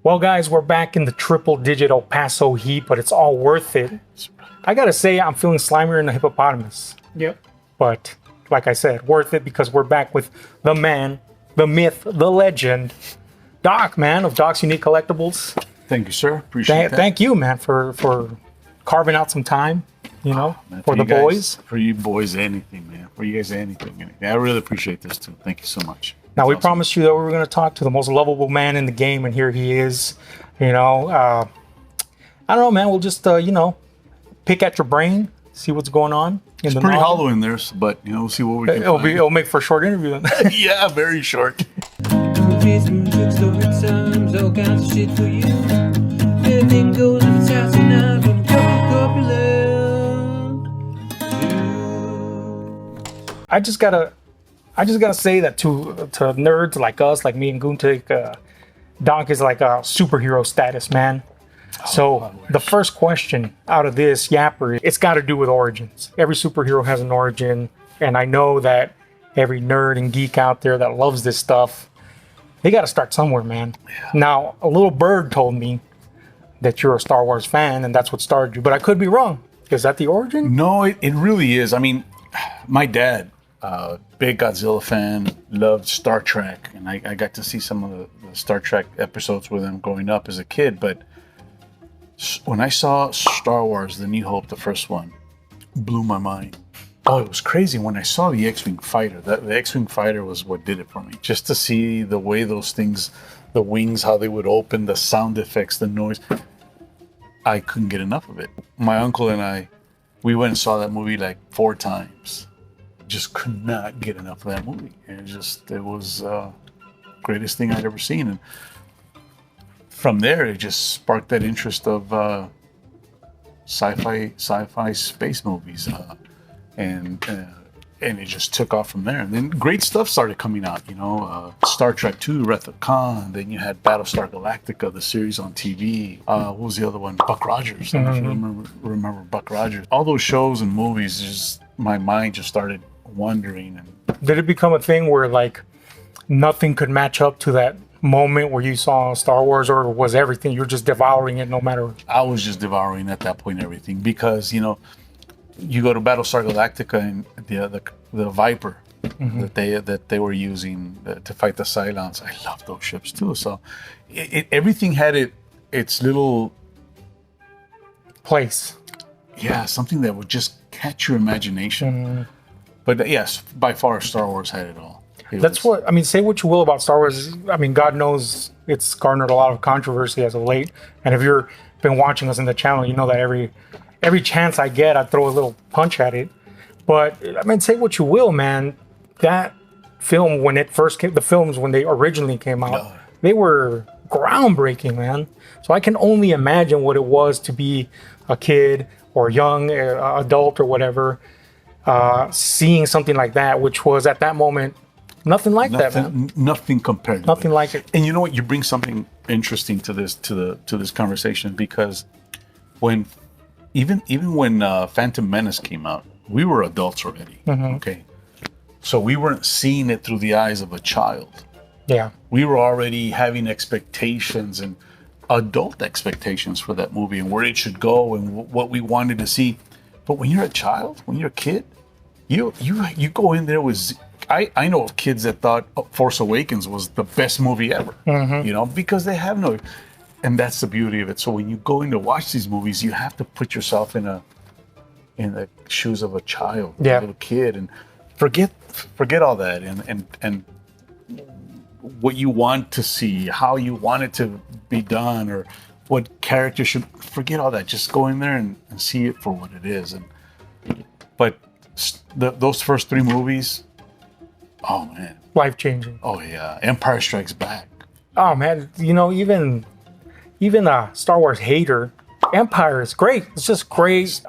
Well, guys, we're back in the triple-digit El Paso heat, but it's all worth it. I gotta say, I'm feeling slimier than the hippopotamus. Yep. But like I said, worth it because we're back with the man, the myth, the legend, Doc, man, of Doc's Unique Collectibles. Thank you, sir. Appreciate that. Thank you, man, for carving out some time, man, for the guys, boys. For you boys, anything, man. For you guys, anything. I really appreciate this, too. Thank you so much. Now, we promised you that we were going to talk to the most lovable man in the game, and here he is. I don't know, man. We'll just, pick at your brain, see what's going on. It's pretty hollow in there, but, we'll see what we can find. It'll make for a short interview. Yeah, very short. Movies, music, story times, all kinds of shit for you. Everything goes in the house and I'm gonna I just gotta say that to nerds like us, like me and Guntik, Doc is like a superhero status, man. So the first question out of this yapper, it's got to do with origins. Every superhero has an origin, and I know that every nerd and geek out there that loves this stuff, they got to start somewhere, man. Yeah. Now, a little bird told me that you're a Star Wars fan, and that's what started you, but I could be wrong. Is that the origin? No, it really is. I mean, my dad, big Godzilla fan, loved Star Trek, and I got to see some of the Star Trek episodes with him growing up as a kid, but when I saw Star Wars, The New Hope, the first one, blew my mind. Oh, it was crazy when I saw the X-Wing fighter. The X-Wing fighter was what did it for me. Just to see the way those things, the wings, how they would open, the sound effects, the noise. I couldn't get enough of it. My uncle and I, we went and saw that movie like 4 times. Just could not get enough of that movie. And it was greatest thing I'd ever seen. And from there, it just sparked that interest of sci-fi space movies, and it just took off from there. And then great stuff started coming out. Star Trek II, Wrath of Khan. Then you had Battlestar Galactica, the series on TV. What was the other one? Buck Rogers. I don't know if you remember Buck Rogers. All those shows and movies, just my mind just started wandering. And did it become a thing where like nothing could match up to that moment where you saw Star Wars, or was everything you're just devouring it no matter? I was just devouring at that point everything, because you go to Battlestar Galactica and the Viper that they were using to fight the Cylons. I love those ships too. So everything had its little place. Yeah, something that would just catch your imagination. But yes, by far Star Wars had it all. Say what you will about Star Wars. I mean, God knows it's garnered a lot of controversy as of late. And if you've been watching us in the channel, you know that every chance I get, I throw a little punch at it. But I mean, say what you will, man. That film, when it first came, the films when they originally came out, they were groundbreaking, man. So I can only imagine what it was to be a kid or young adult or whatever, seeing something like that, which was at that moment nothing like that, man. Nothing compared. Nothing like it. And you know what? You bring something interesting to this conversation, because even when Phantom Menace came out, we were adults already. Okay, so we weren't seeing it through the eyes of a child. Yeah, we were already having expectations and adult expectations for that movie and where it should go and what we wanted to see. But when you're a child, when you're a kid, you go in there with. I know of kids that thought Force Awakens was the best movie ever, because they have no, and that's the beauty of it. So when you go in to watch these movies, you have to put yourself in the shoes of a child, a little kid, and forget all that and what you want to see, how you want it to be done, or what character should. Forget all that. Just go in there and see it for what it is. But those first 3 movies. Oh man, life-changing. Oh yeah, Empire Strikes Back. Oh man, even a Star Wars hater, Empire is great. It's just great,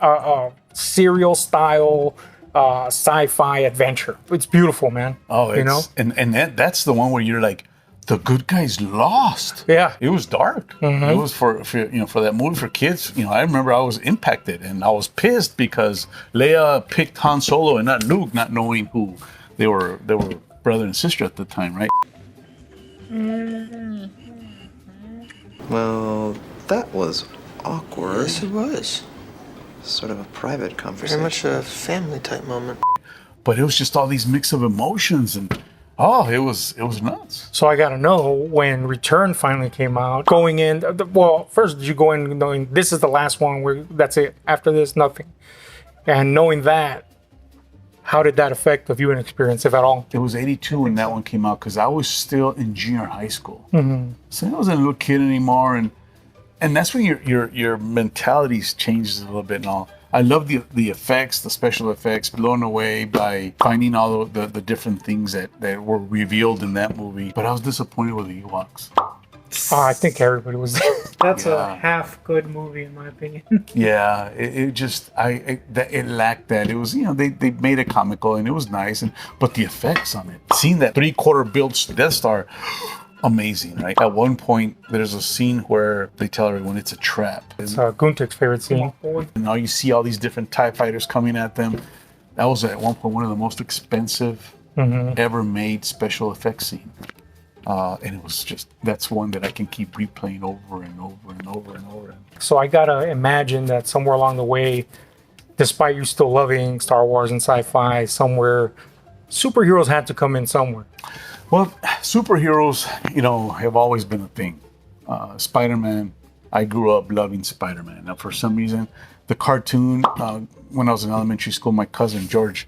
serial style sci-fi adventure. It's beautiful, man. Oh, and that's the one where you're like, the good guys lost. Yeah, it was dark. It was for that movie for kids. I remember I was impacted and I was pissed because Leia picked Han Solo and not Luke, not knowing who. They were brother and sister at the time, right? Well, that was awkward. Yes, it was. Sort of a private conversation. Very much a family type moment. But it was just all these mix of emotions, and it was nuts. So I got to know, when Return finally came out, going in, well, first, did you go in knowing this is the last one, where that's it? After this, nothing. And knowing that, how did that affect the viewing experience, if at all? It was 82 when that one came out, because I was still in junior high school. Mm-hmm. So I wasn't a little kid anymore, and that's when your mentality changes a little bit and all. I love the effects, the special effects, blown away by finding all the different things that were revealed in that movie. But I was disappointed with the Ewoks. I think everybody was there. That's a half good movie in my opinion. Yeah, it lacked that. It was, they made it comical and it was nice, but the effects on it, seeing that 3/4 built Death Star, amazing, right? At one point, there's a scene where they tell everyone it's a trap. It's Guntik's favorite scene. And now you see all these different TIE fighters coming at them. That was at one point one of the most expensive ever made special effects scene. And it was just, that's one that I can keep replaying over and over and over and over. So I gotta imagine that somewhere along the way, despite you still loving Star Wars and sci-fi, somewhere superheroes had to come in somewhere. Well, superheroes, have always been a thing. Spider-Man, I grew up loving Spider-Man. Now, for some reason, the cartoon, when I was in elementary school, my cousin George,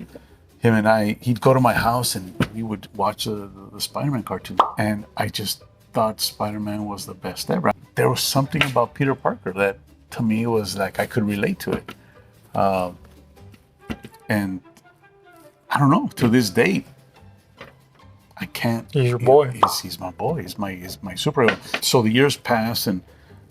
him and he'd go to my house and we would watch the Spider-Man cartoon. And I just thought Spider-Man was the best ever. There was something about Peter Parker that, to me, was like I could relate to it. And I don't know, to this day, I can't. He's your boy. He's my boy. He's my superhero. So the years passed, and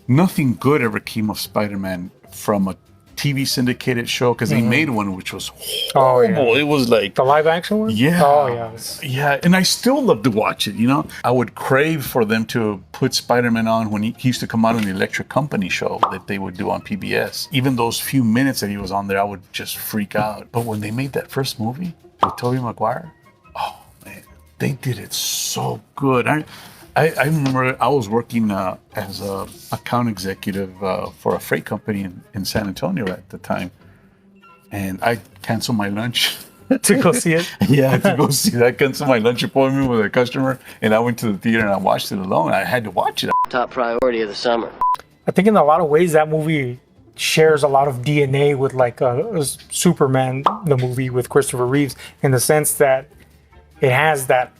nothing good ever came of Spider-Man from a TV syndicated show, because they made one which was horrible. Oh, yeah. It was like the live action one. Yeah. Oh yeah. Yeah, and I still love to watch it. I would crave for them to put Spider-Man on when he used to come out on the Electric Company show that they would do on PBS. Even those few minutes that he was on there, I would just freak out. But when they made that first movie with Tobey Maguire, oh man, they did it so good. I remember I was working as a account executive for a freight company in San Antonio at the time, and I canceled my lunch to go see it. Yeah, to go see that. I canceled my lunch appointment with a customer, and I went to the theater and I watched it alone. I had to watch it. Top priority of the summer. I think in a lot of ways that movie shares a lot of DNA with like a Superman, the movie with Christopher Reeves, in the sense that it has that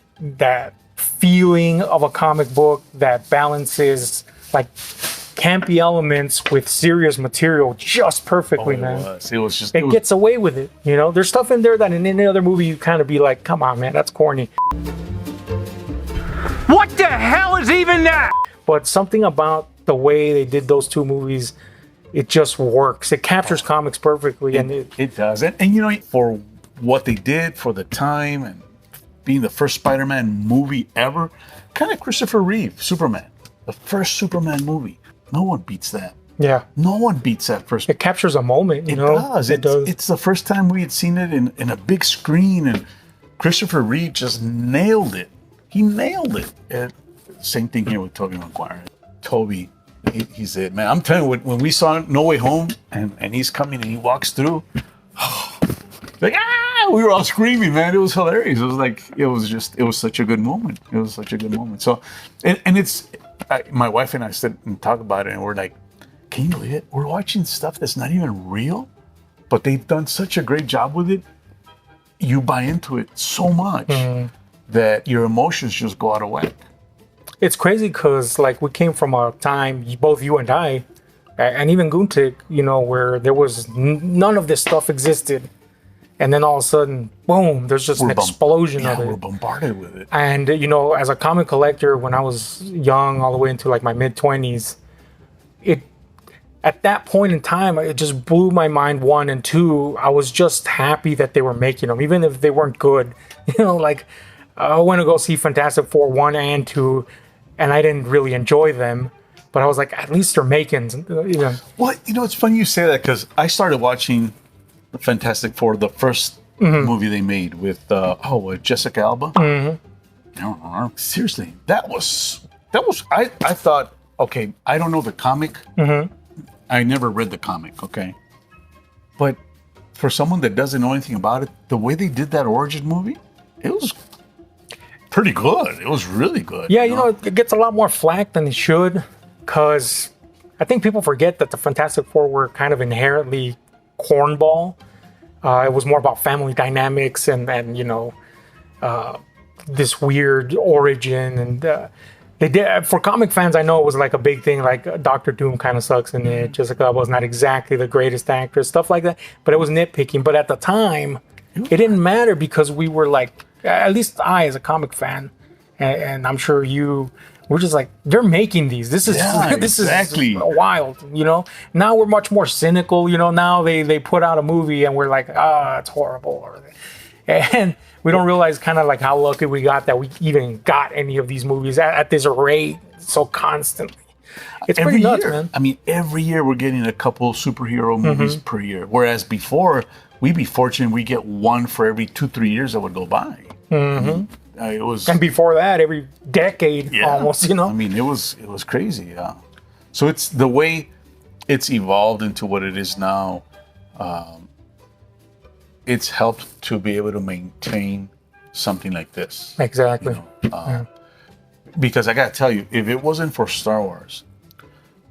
feeling of a comic book that balances like campy elements with serious material just perfectly, man. It was it gets away with it. There's stuff in there that in any other movie you kind of be like, come on, man, that's corny. What the hell is even that? But something about the way they did those two movies, it just works. It captures comics perfectly. It does. And for what they did for the time and being the first Spider-Man movie ever, kind of Christopher Reeve, Superman, the first Superman movie. No one beats that. Yeah. No one beats that first. It captures a moment, It does. It's the first time we had seen it in a big screen, and Christopher Reeve just nailed it. He nailed it. And same thing here with Tobey Maguire. Tobey, he's it, man. I'm telling you, when we saw No Way Home, and he's coming and he walks through, like, we were all screaming, man. It was hilarious. It was such a good moment. It was such a good moment. So, and my wife and I sit and talk about it, and we're like, can you believe it? We're watching stuff that's not even real, but they've done such a great job with it. You buy into it so much that your emotions just go out of whack. It's crazy because like we came from a time, both you and I, and even Guntik, where there was none of this stuff existed. And then all of a sudden, boom, there's just an explosion of it. We're bombarded with it. And, as a comic collector, when I was young, all the way into like my mid-20s, at that point in time, it just blew my mind, one. And two, I was just happy that they were making them, even if they weren't good. Like I went to go see Fantastic Four 1 and 2, and I didn't really enjoy them. But I was like, at least they're making, Well, it's funny you say that, because I started watching the Fantastic Four, the first movie they made with Jessica Alba. Seriously, that was I thought okay, I don't know the comic. Mm-hmm. I never read the comic, okay? But for someone that doesn't know anything about it, the way they did that origin movie, it was pretty good. It was really good. Yeah, you know, it gets a lot more flack than it should, because I think people forget that the Fantastic Four were kind of inherently cornball. It was more about family dynamics and you know, this weird origin. And they did, for comic fans, I know it was like a big thing, like Doctor Doom kind of sucks in it. Jessica Alba was not exactly the greatest actress, stuff like that. But it was nitpicking. But at the time, it didn't matter because we were like, at least I, as a comic fan, and I'm sure you, we're just like, they're making these. This is this exactly. is wild, you know. Now we're much more cynical, you know. Now they put out a movie and we're like, it's horrible, and we don't realize kind of like how lucky we got that we even got any of these movies at this rate so constantly. It's every pretty nuts, year, man. I mean, every year we're getting a couple superhero movies per year. Whereas before, we'd be fortunate we get one for every 2-3 years that would go by. It was, And before that, every decade almost, you know. I mean, it was crazy. Yeah. So it's the way it's evolved into what it is now. It's helped to be able to maintain something like this. Exactly. You know? Because I gotta tell you, if it wasn't for Star Wars,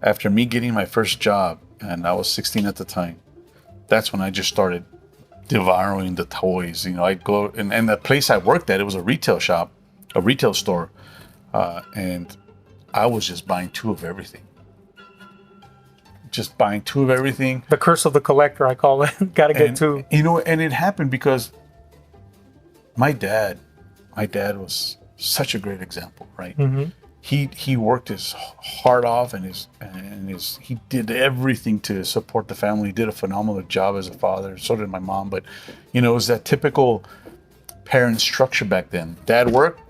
after me getting my first job, and I was 16 at the time, that's when I just started devouring the toys. You know, I'd go, and the place I worked at, it was a retail shop, a retail store, and I was just buying two of everything. Just buying two of everything. The curse of the collector, I call it. Gotta get two. You know, and it happened because my dad was such a great example, right? He worked his heart off and he did everything to support the family. He did a phenomenal job as a father. So did my mom. But you know, it was that typical parent structure back then. Dad worked,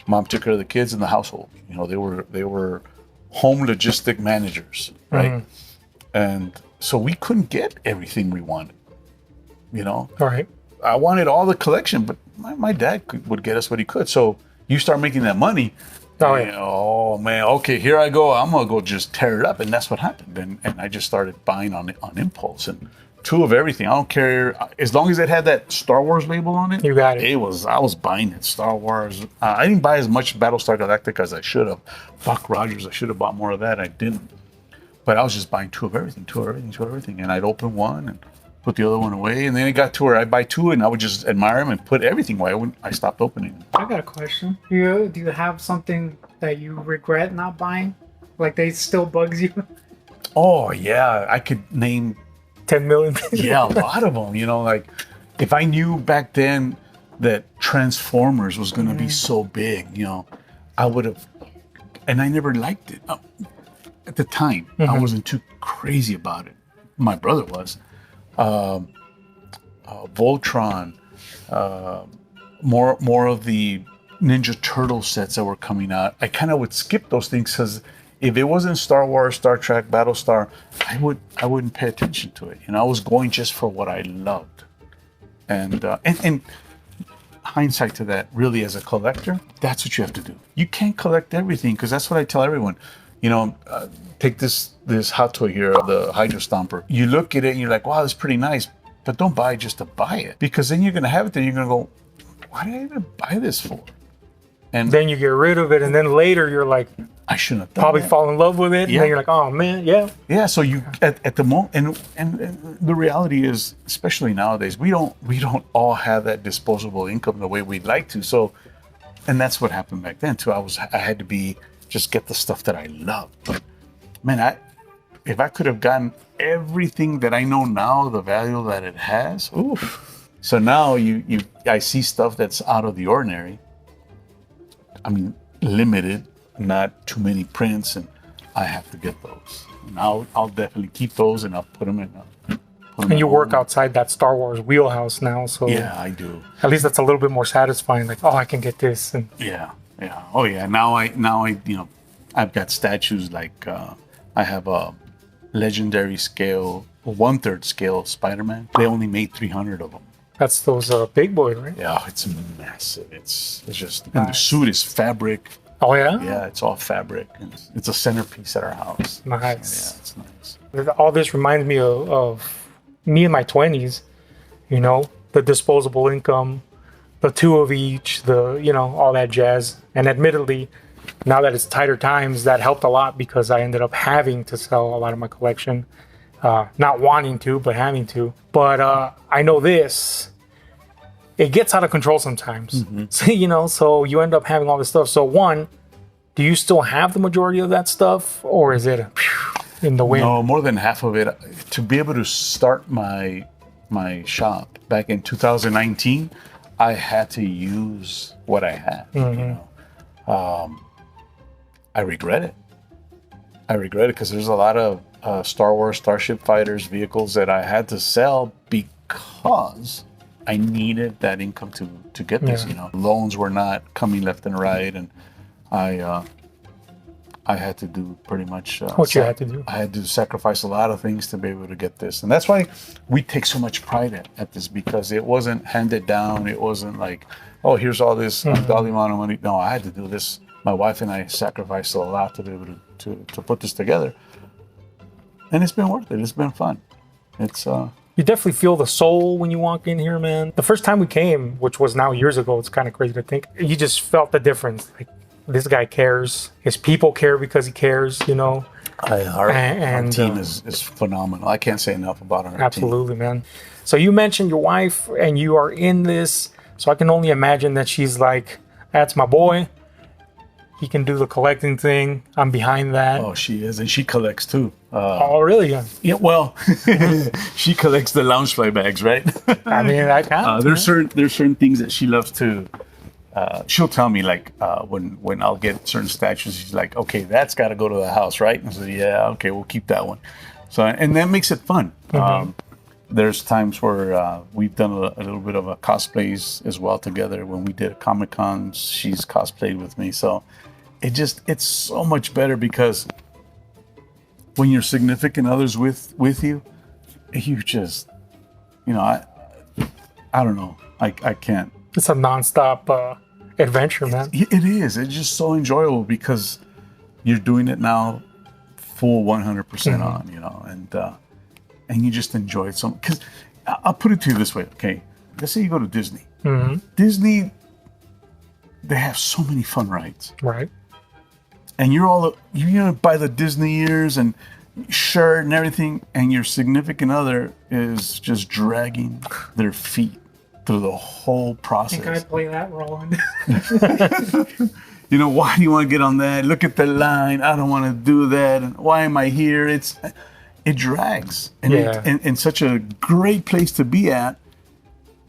mom took care of the kids in the household. You know, they were home logistic managers, right? And so we couldn't get everything we wanted. You know, All right. I wanted all the collection, but my dad would get us what he could. So you start making that money. Oh, and, oh man, okay, here I go. I'm gonna go just tear it up, and that's what happened. And I just started buying on impulse, and two of everything. I don't care as long as it had that Star Wars label on it. You got it. I was buying it. Star Wars. I didn't buy as much Battlestar Galactica as I should have. Buck Rogers. I should have bought more of that. I didn't. But I was just buying two of everything, and I'd open one and put the other one away, and then it got to where I'd buy two, and I would just admire them and put everything away. I stopped opening them. I got a question. Do you have something that you regret not buying? Like they still bugs you? Oh yeah, I could name 10 million. a lot of them. You know, like if I knew back then that Transformers was going to be so big, you know, I would have. And I never liked it at the time. I wasn't too crazy about it. My brother was. Voltron, more of the Ninja Turtle sets that were coming out. I kind of would skip those things because if it wasn't Star Wars, Star Trek, Battlestar, I wouldn't pay attention to it. You know, I was going just for what I loved. And hindsight to that, really, as a collector, that's what you have to do. You can't collect everything because that's what I tell everyone. You know, take this hot toy here, the Hydro Stomper. You look at it and you're like, wow, that's pretty nice. But don't buy it just to buy it. Because then you're going to have it there. You're going to go, why did I even buy this for? And Then you get rid of it, and then later you're like, I shouldn't have done probably that. fall in love with it. Yeah. And then you're like, oh man, yeah. Yeah, so you at the moment, and the reality is, especially nowadays, we don't all have that disposable income the way we'd like to. So, and that's what happened back then too. I had to just get the stuff that I loved. But man, if I could have gotten everything that I know now, the value that it has, oof. So now I see stuff that's out of the ordinary. I mean, limited, not too many prints, and I have to get those. And I'll definitely keep those, and I'll put them in. And you work outside that Star Wars wheelhouse now, so Yeah, I do. at least that's a little bit more satisfying. Like, oh, I can get this, and Yeah. Oh yeah. Now I I've got statues like I have a legendary scale, 1/3 scale Spider-Man. They only made 300 of them. that's those big boys, right? Yeah, it's massive. It's just, and the suit is fabric. Oh yeah. Yeah, it's all fabric, and it's a centerpiece at our house. Nice. So, yeah, it's nice. All this reminds me of me in my 20s. You know, the disposable income, the two of each, all that jazz. And admittedly, now that it's tighter times, that helped a lot because I ended up having to sell a lot of my collection. Not wanting to, but having to. But I know this. It gets out of control sometimes. So you end up having all this stuff. So one, do you still have the majority of that stuff, or is it in the wind? No, more than half of it. To be able to start my shop back in 2019, I had to use what I had. I regret it. Because there's a lot of Star Wars, Starship Fighters, vehicles that I had to sell because I needed that income to get this. Loans were not coming left and right, and I had to do pretty much what you had to do. I had to sacrifice a lot of things to be able to get this, and that's why we take so much pride at this, because it wasn't handed down. It wasn't like, oh, here's all this dolly amount of money. No, I had to do this. My wife and I sacrificed a lot to be able to put this together, and it's been worth it. It's been fun. It's You definitely feel the soul when you walk in here, man. The first time we came, which was now years ago, it's kind of crazy to think, you just felt the difference. Like, this guy cares. His people care because he cares, Our team is phenomenal. I can't say enough about our absolutely, man. So you mentioned your wife, and you are in this, so I can only imagine that she's like, that's my boy. He can do the collecting thing. I'm behind that. Oh, she is, and she collects too. Oh, really? Yeah, well, she collects the Loungefly bags, right? I mean, I can. There's certain things that she loves to. She'll tell me, like, when I'll get certain statues, she's like, okay, that's got to go to the house, right? And I say, yeah, okay, we'll keep that one. So, and that makes it fun. There's times where we've done a little bit of a cosplays as well together. When we did Comic-Con, she's cosplayed with me. So it's so much better, because when your significant other's with you, you just, I don't know. I can't. It's a nonstop adventure, man. It is. It's just so enjoyable because you're doing it now full 100% on, and you just enjoy it so much. Because I'll put it to you this way, okay? Let's say you go to Disney. Disney, they have so many fun rides. Right. And you're by the Disney ears and shirt and everything, and your significant other is just dragging their feet through the whole process. I think I'd play that role. Why do you want to get on that? Look at the line. I don't want to do that. And why am I here? It drags. And it's such a great place to be at,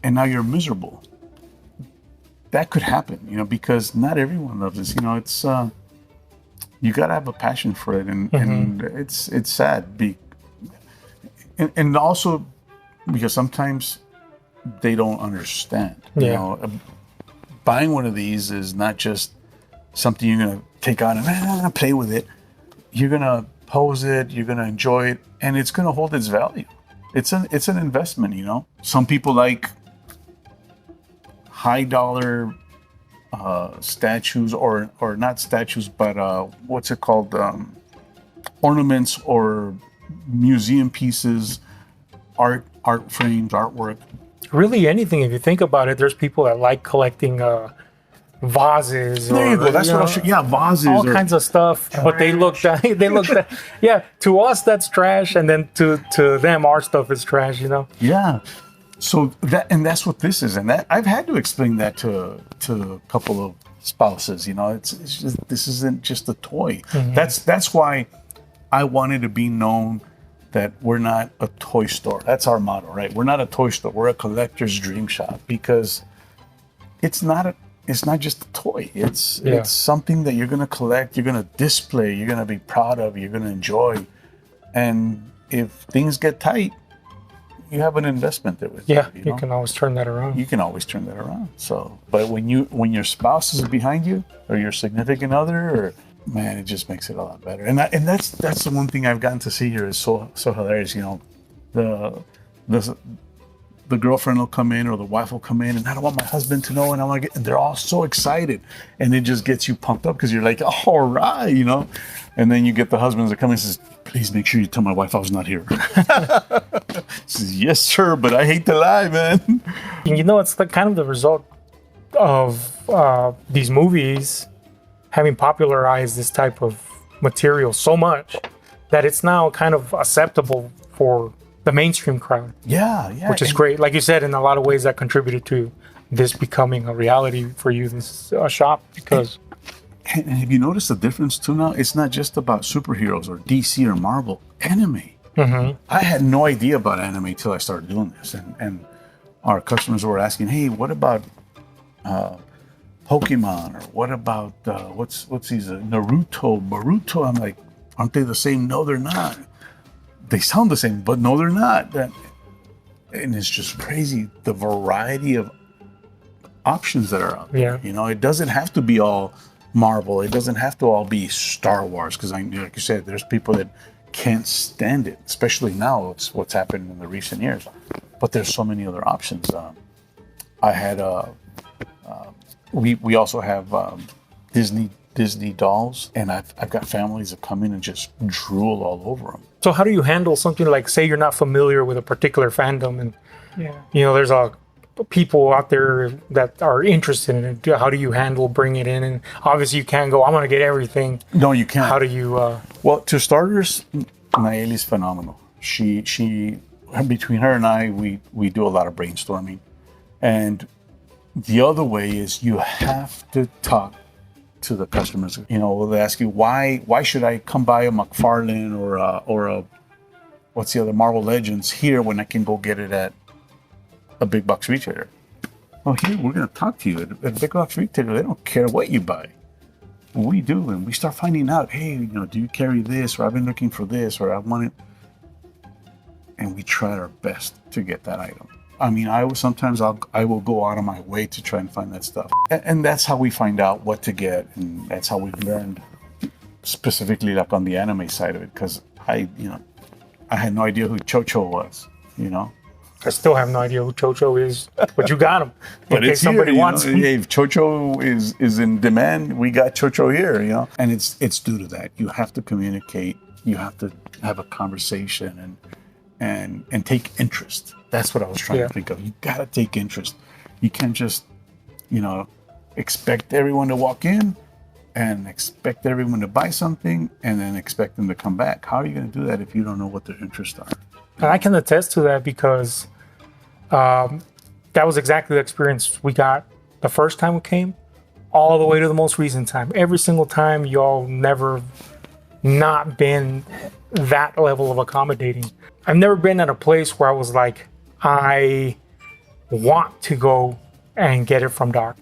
and now you're miserable. That could happen, because not everyone loves this. It's you gotta have a passion for it, and it's sad. And also because sometimes they don't understand. Buying one of these is not just something you're gonna take on and play with it. You're gonna pose it, you're gonna enjoy it, and it's gonna hold its value. It's an investment, Some people like high dollar statues, or not statues, but what's it called? Ornaments or museum pieces, art frames, artwork. Really, anything. If you think about it, there's people that like collecting vases. There you go. That's what I'll show. Yeah, vases. All kinds of stuff. But they look. Yeah, to us that's trash, and then to them our stuff is trash. Yeah. So that's what this is, and that I've had to explain that to a couple of spouses. It's just, this isn't just a toy. That's why I wanted to be known that we're not a toy store. That's our motto, right? We're not a toy store. We're a collector's dream shop, because it's not just a toy. It's something that you're gonna collect, you're gonna display, you're gonna be proud of, you're gonna enjoy, and if things get tight, you have an investment there with you. You can always turn that around. You can always turn that around. So, but when your spouse is behind you, or your significant other, or man, it just makes it a lot better. And that's the one thing I've gotten to see here is so hilarious. The the girlfriend will come in or the wife will come in, and I don't want my husband to know, and I want to get. And they're all so excited, and it just gets you pumped up because you're like, all right, you know. And then you get the husbands that come in and says, please make sure you tell my wife I was not here. Says, yes, sir, but I hate to lie, man. And you know, it's the kind of the result of these movies having popularized this type of material so much that it's now kind of acceptable for the mainstream crowd. Yeah. Which is great. Like you said, in a lot of ways that contributed to this becoming a reality for you, this shop, because... And have you noticed the difference too now? It's not just about superheroes or DC or Marvel. Anime. Mm-hmm. I had no idea about anime till I started doing this. And our customers were asking, hey, what about Pokemon? Or what about, what's these, Boruto? I'm like, aren't they the same? No, they're not. They sound the same, but no, they're not. And it's just crazy, the variety of options that are out there. Yeah. You know, it doesn't have to be all Marvel. It doesn't have to all be Star Wars, because like you said, there's people that can't stand it, especially now. It's what's happened in the recent years. But there's so many other options. I had we also have Disney dolls, and I've got families that come in and just drool all over them. So how do you handle something like, say you're not familiar with a particular fandom, and you know there's people out there that are interested in it? How do you handle bringing it in? And obviously you can't go, I'm going to get everything. No, you can't. How do you... Well, to starters, Nayeli's phenomenal. She between her and I, we do a lot of brainstorming. And the other way is you have to talk to the customers. You know, they'll ask you, why should I come buy a McFarlane or a what's the other, Marvel Legends here when I can go get it at a big box retailer? Well, here we're going to talk to you. At a big box retailer, they don't care what you buy. We do, and we start finding out, hey, you know, do you carry this, or I've been looking for this, or I want it, and we try our best to get that item. I mean, I will go out of my way to try and find that stuff, and that's how we find out what to get, and that's how we've learned, specifically like on the anime side of it, because I had no idea who Chocho was, you know. I still have no idea who Chocho is, but you got him. But in it's case somebody here, wants him. If Chocho is in demand, we got Chocho here, you know. And it's due to that. You have to communicate. You have to have a conversation and take interest. That's what I was trying to think of. You gotta take interest. You can't just, you know, expect everyone to walk in and expect everyone to buy something and then expect them to come back. How are you going to do that if you don't know what their interests are? And I can attest to that because that was exactly the experience we got the first time we came, all the way to the most recent time. Every single time, y'all never not been that level of accommodating. I've never been at a place where I was like, I want to go and get it from Doc.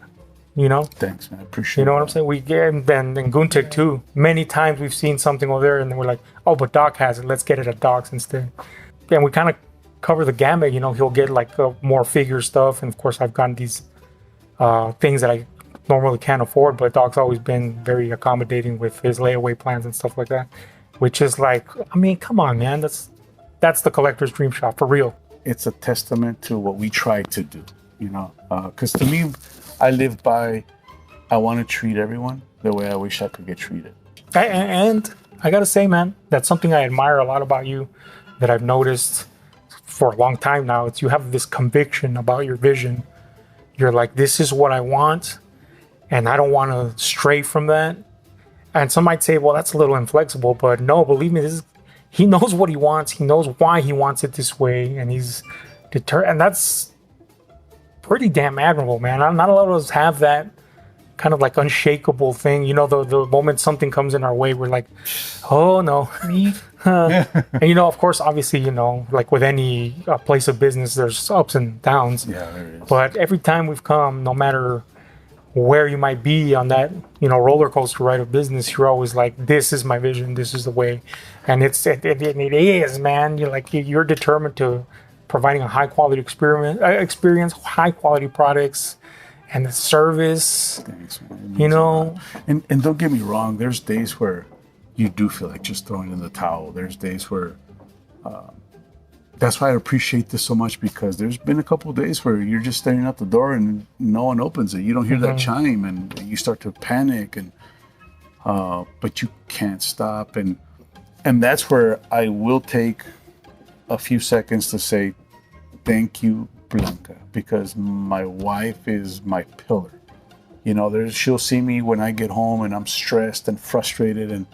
You know? Thanks, man. I appreciate it. You know what I'm saying? We get, and Guntik too. Many times we've seen something over there and then we're like, oh, but Doc has it. Let's get it at Doc's instead. And we kind of cover the gamut. You know, he'll get like more figure stuff. And of course, I've gotten these things that I normally can't afford, but Doc's always been very accommodating with his layaway plans and stuff like that. Which is like, I mean, come on, man. That's the collector's dream shop for real. It's a testament to what we try to do, you know? Because to me, I live by, I want to treat everyone the way I wish I could get treated. And I got to say, man, that's something I admire a lot about you that I've noticed for a long time now. It's you have this conviction about your vision. You're like, this is what I want, and I don't want to stray from that. And some might say, well, that's a little inflexible, but no, believe me, he knows what he wants. He knows why he wants it this way, and he's determined. And that's pretty damn admirable, man. Not a lot of us have that kind of like unshakable thing. You know, the moment something comes in our way, we're like, oh no. And you know, of course, obviously, you know, like with any place of business, there's ups and downs. Yeah, there is. But every time we've come, no matter where you might be on that, you know, roller coaster ride of business, you're always like, this is my vision, this is the way. And it is, man. You're like, you're determined to providing a high quality experience, high quality products, and the service. Thanks, man. You know, and don't get me wrong, there's days where you do feel like just throwing in the towel. There's days where that's why I appreciate this so much, because there's been a couple of days where you're just staring out the door and no one opens it. You don't hear that chime and you start to panic, and but you can't stop. And that's where I will take a few seconds to say thank you, Blanca, because my wife is my pillar. You know, she'll see me when I get home and I'm stressed and frustrated, and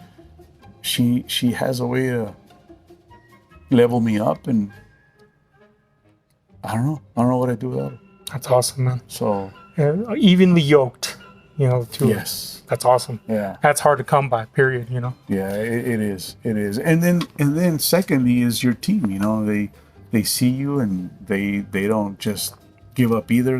she has a way to level me up, and I don't know what I do without her. That's awesome, man. So Evenly yoked, you know, too. yes, That's awesome. yeah, That's hard to come by, period, you know. yeah, it is. And then secondly is your team. You know, they see you and they don't just give up either.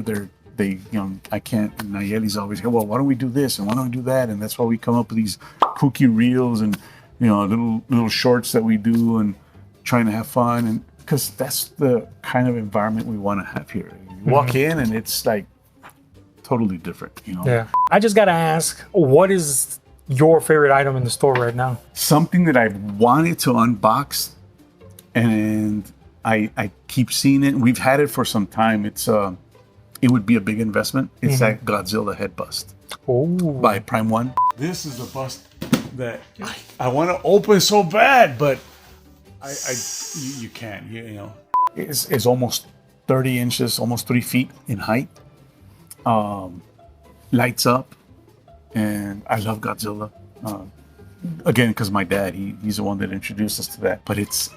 You know, I can't. Nayeli's always here. Well, why don't we do this and why don't we do that? And that's why we come up with these kooky reels and, you know, little shorts that we do, and trying to have fun, and because that's the kind of environment we want to have here. You walk in and it's like totally different, you know. Yeah. I just gotta ask, what is your favorite item in the store right now? Something that I've wanted to unbox, and I keep seeing it. We've had it for some time. It would be a big investment. It's that Godzilla head bust by Prime One. This is a bust that I want to open so bad, but you can't. You know, it's almost 30 inches, almost 3 feet in height. Lights up, and I love Godzilla. Again, because my dad, he's the one that introduced us to that. But it's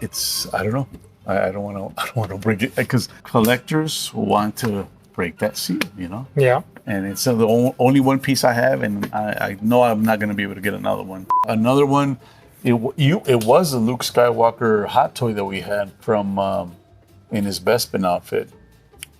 I don't know. I don't want to break it, because collectors want to break that seal, you know. Yeah. And it's the only one piece I have, and I know I'm not going to be able to get another one. Another one, it was a Luke Skywalker hot toy that we had from in his Bespin outfit,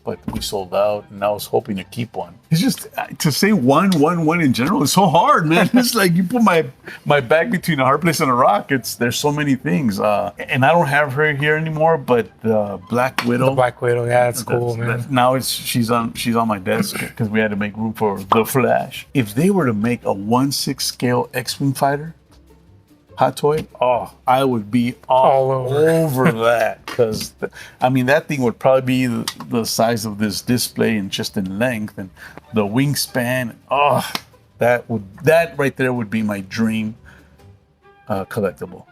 but we sold out, and I was hoping to keep one. It's just to say one in general is so hard, man. It's like you put my back between a hard place and a rock. There's so many things, and I don't have her here anymore. But the Black Widow. The Black Widow, yeah, that's cool, man. Now she's on my desk because we had to make room for the Flash. If they were to make a 1/6 scale X-Wing fighter hot toy, I would be all over that, because I mean that thing would probably be the size of this display and just in length, and the wingspan. That right there would be my dream collectible.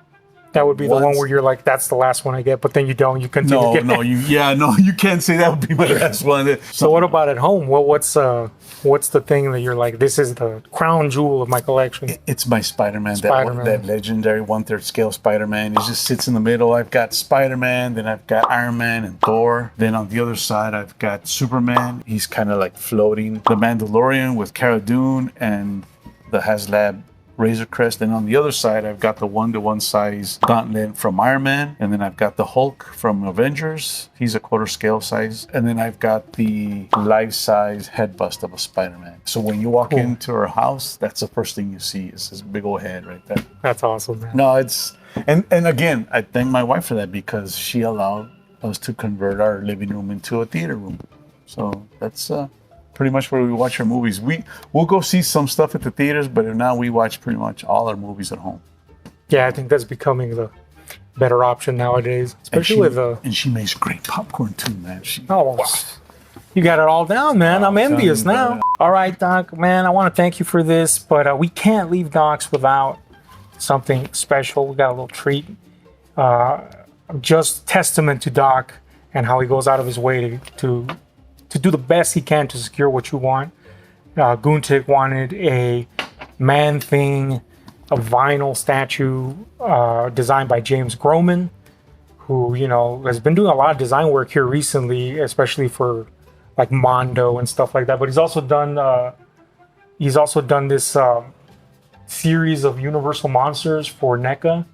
That would be the one where you're like, that's the last one I get, but then you don't. You continue. You can't say that would be my last one. So what about at home? What's the thing that you're like, this is the crown jewel of my collection? It's my Spider-Man. That legendary 1/3 scale Spider-Man. It just sits in the middle. I've got Spider-Man, then I've got Iron Man and Thor. Then on the other side, I've got Superman. He's kind of like floating. The Mandalorian with Cara Dune and the HasLab Razor Crest. And on the other side, I've got the 1-to-1 size Gauntlet from Iron Man. And then I've got the Hulk from Avengers. He's a 1/4 scale size. And then I've got the life-size head bust of a Spider-Man. So when you walk into our house, that's the first thing you see is this big old head right there. That's awesome, man. No, and again, I thank my wife for that, because she allowed us to convert our living room into a theater room. So that's pretty much where we watch our movies. We'll go see some stuff at the theaters, but now we watch pretty much all our movies at home. Yeah, I think that's becoming the better option nowadays, especially with and she makes great popcorn too, man. You got it all down, man. I'm envious now. All right, Doc, man, I want to thank you for this, but we can't leave Docs without something special. We got a little treat. Just testament to Doc and how he goes out of his way to do the best he can to secure what you want. Guntik wanted a Man-Thing, a vinyl statue designed by James Groman, who, you know, has been doing a lot of design work here recently, especially for like Mondo and stuff like that. But he's also done this series of Universal Monsters for NECA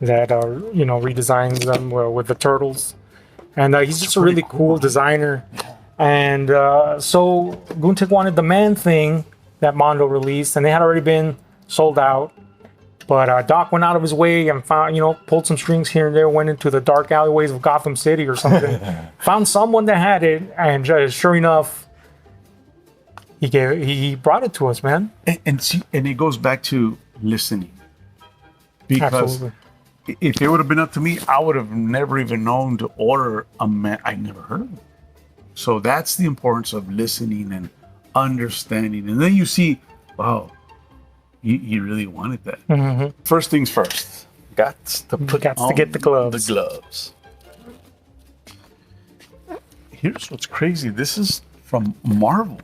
that redesigns them with the turtles. And he's just a really cool designer. And so Guntik wanted the Man-Thing that Mondo released, and they had already been sold out. But Doc went out of his way and found, pulled some strings here and there, went into the dark alleyways of Gotham City or something, found someone that had it, and sure enough, he brought it to us, man. And it goes back to listening, because Absolutely. if it would have been up to me, I would have never even known to order a man. I never heard of it. So that's the importance of listening and understanding. And then you see, wow, you really wanted that. Mm-hmm. First things first. Got to get the gloves. The gloves. Here's what's crazy. This is from Marvel.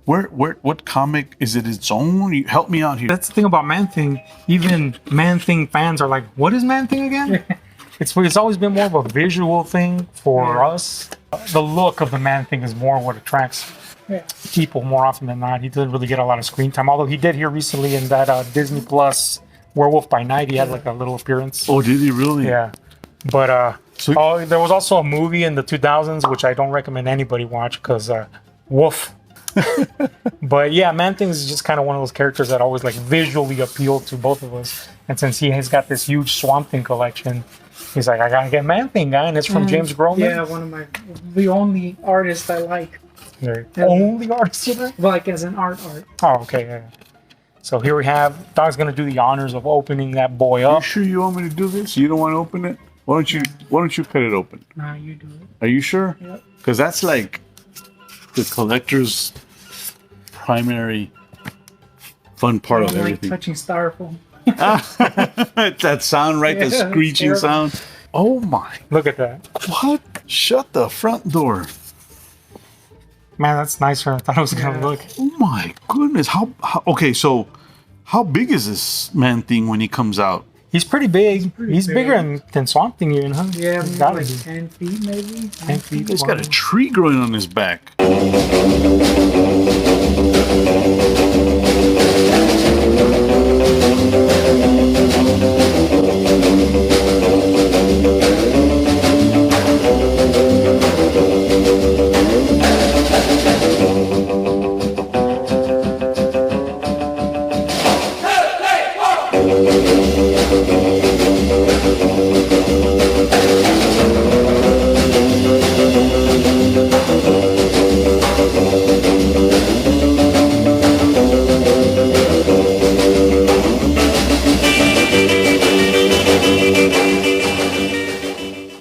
What comic is it its own? You help me out here. That's the thing about Man-Thing. Even Man-Thing fans are like, what is Man-Thing again? It's always been more of a visual thing for us. The look of the Man-Thing is more what attracts people more often than not. He doesn't really get a lot of screen time, although he did here recently in that Disney Plus Werewolf by Night. He had like a little appearance. Oh, did he really? Yeah. But there was also a movie in the 2000s, which I don't recommend anybody watch because woof. But yeah, Man-Thing is just kind of one of those characters that always like visually appeal to both of us. And since he has got this huge Swamp Thing collection, he's like, I gotta get Man-Thing, guy, and it's from James Groman. Yeah, the only artist I like. The only artist you like? Like as an art. Oh, okay, yeah. So here we have, Doc's gonna do the honors of opening that boy You up. sure you want me to do this? You don't want to open it? Why don't you cut it open? Nah, you do it. Are you sure? Yep. Because that's like the collector's primary fun part of I don't like everything. touching styrofoam. That sound, right? The Yeah, screeching it's terrible. sound. Oh my! Look at that. What? Shut the front door. Man, that's nicer than I thought it was gonna look. Oh my goodness! How? Okay, so how big is this Man-Thing when he comes out? He's pretty big. He's big. bigger than Swamp Thing even, huh? Yeah, He's maybe gotta like be. 10 feet maybe. 10 feet. He's got a tree growing on his back.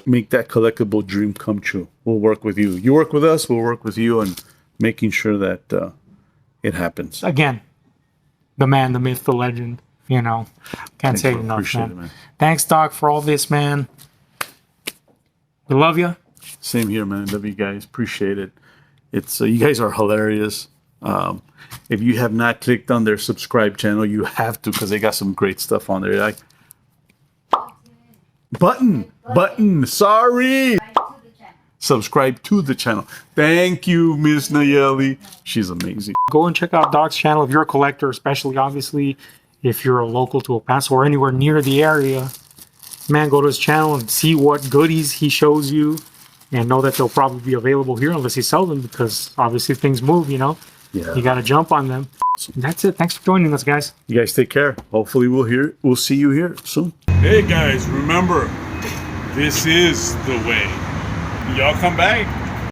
Make that collectible dream come true. We'll work with you. You work with us, we'll work with you on making sure that it happens. Again, the man, the myth, the legend. You know, can't say it enough, Appreciate man. it, man. Thanks, Doc, for all this, man. We love you. Same here, man. Love you guys. Appreciate it. It's you guys are hilarious. If you have not clicked on their subscribe channel, you have to because they got some great stuff on there. Like button. Sorry. Subscribe to the channel. Thank you, Miss Nayeli. She's amazing. Go and check out Doc's channel if you're a collector, especially obviously if you're a local to El Paso or anywhere near the area. Man, go to his channel and see what goodies he shows you, and know that they'll probably be available here unless he sells them because obviously things move, you know. Yeah. You got to jump on them. And that's it. Thanks for joining us, guys. You guys take care. Hopefully we'll see you here soon. Hey guys, remember, this is the way. Y'all come back.